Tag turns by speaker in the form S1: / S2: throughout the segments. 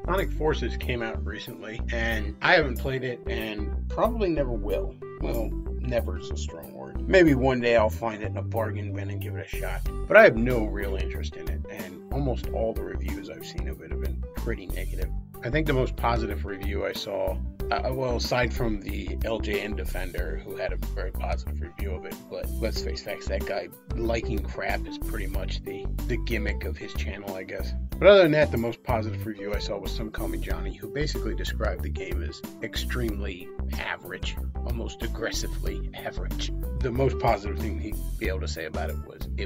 S1: Sonic Forces came out recently, and I haven't played it and probably never will. Well, never is a strong word. Maybe one day I'll find it in a bargain bin and give it a shot. But I have no real interest in it, and almost all the reviews I've seen of it have been pretty negative. I think the most positive review I saw, well, aside from the LJN Defender, who had a very positive review of it, but let's face facts, that guy liking crap is pretty much the gimmick of his channel, I guess. But other than that, the most positive review I saw was Some Call Me Johnny, who basically described the game as extremely average, almost aggressively average. The most positive thing he'd be able to say about it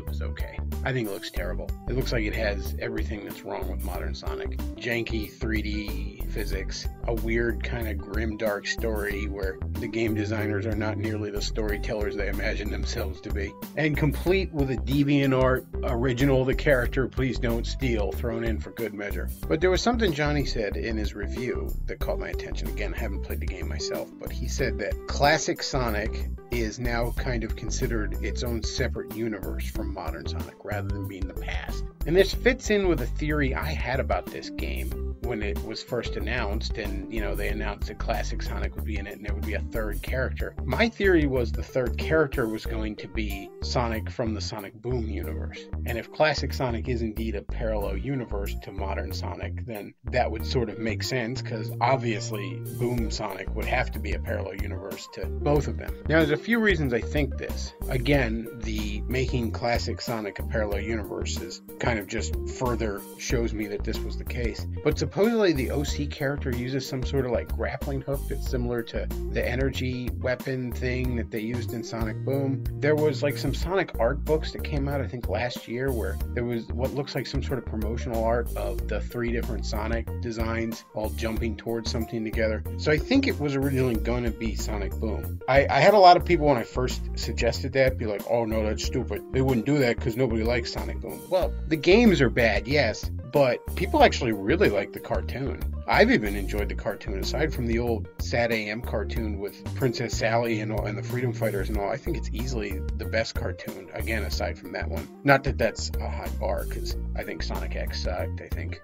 S1: was okay. I think it looks terrible. It looks like it has everything that's wrong with modern Sonic. Janky 3D physics, a weird kind of grim dark story where the game designers are not nearly the storytellers they imagine themselves to be, and complete with a DeviantArt original the character please don't steal thrown in for good measure. But there was something Johnny said in his review that caught my attention. Again, I haven't played the game myself, but he said that classic Sonic is now kind of considered its own separate universe from modern Sonic rather than being the past. And this fits in with a theory I had about this game when it was first announced, and they announced that classic Sonic would be in it and there would be a third character. My theory was the third character was going to be Sonic from the Sonic Boom universe. And if classic Sonic is indeed a parallel universe to modern Sonic, then that would sort of make sense, because obviously Boom Sonic would have to be a parallel universe to both of them. Now, there's a few reasons I think this. Again, the making classic Sonic a parallel universe is kind of just further shows me that this was the case. But supposedly the OC character uses some sort of like grappling hook that's similar to the energy weapon thing that they used in Sonic Boom. There was like some Sonic art books that came out, I think last year, where there was what looks like some sort of promotional art of the 3 different Sonic designs all jumping towards something together. So I think it was originally going to be Sonic Boom. I had a lot of people when I first suggested that be like, oh no, that's stupid. They wouldn't do that because nobody likes Sonic Boom. Well, the games are bad, yes, but people actually really like the cartoon. I've even enjoyed the cartoon, aside from the old Sad AM cartoon with Princess Sally and the Freedom Fighters and all. I think it's easily the best cartoon, again, aside from that one. Not that that's a high bar, because I think Sonic X sucked. I think,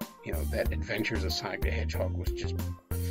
S1: that Adventures of Sonic the Hedgehog was just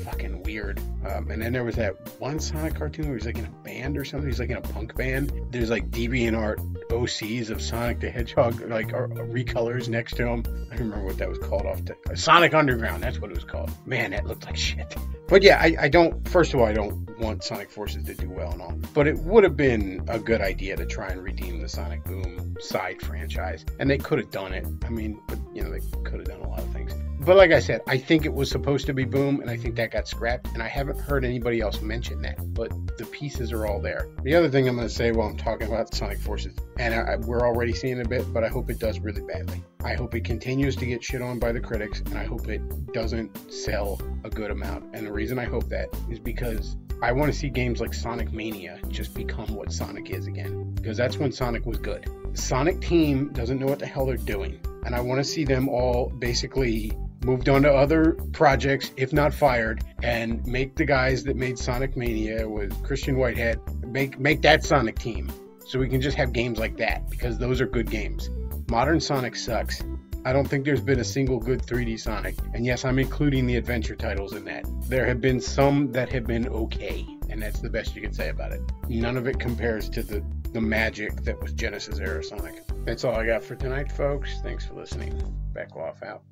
S1: fucking weird. And then there was that one Sonic cartoon where he's like in a band or something. He's like in a punk band. There's like DeviantArt OCs of Sonic the Hedgehog, like recolors next to him. I don't remember what that was called off to Sonic Underground. That's what it was called. Man, that looked like shit. But yeah, I don't, first of all, I don't want Sonic Forces to do well and all, but it would have been a good idea to try and redeem the Sonic Boom side franchise. And they could have done it. I mean, but they could have done a lot of things. But like I said, I think it was supposed to be Boom, and I think that got scrapped, and I haven't heard anybody else mention that, but the pieces are all there. The other thing I'm going to say while I'm talking about Sonic Forces, and we're already seeing a bit, but I hope it does really badly. I hope it continues to get shit on by the critics, and I hope it doesn't sell a good amount. And the reason I hope that is because I want to see games like Sonic Mania just become what Sonic is again, because that's when Sonic was good. Sonic Team doesn't know what the hell they're doing, and I want to see them all basically moved on to other projects, if not fired, and make the guys that made Sonic Mania with Christian Whitehead, make that Sonic Team, so we can just have games like that, because those are good games. Modern Sonic sucks. I don't think there's been a single good 3D Sonic, and yes, I'm including the adventure titles in that. There have been some that have been okay, and that's the best you can say about it. None of it compares to the magic that was Genesis era Sonic. That's all I got for tonight, folks. Thanks for listening. Back off out.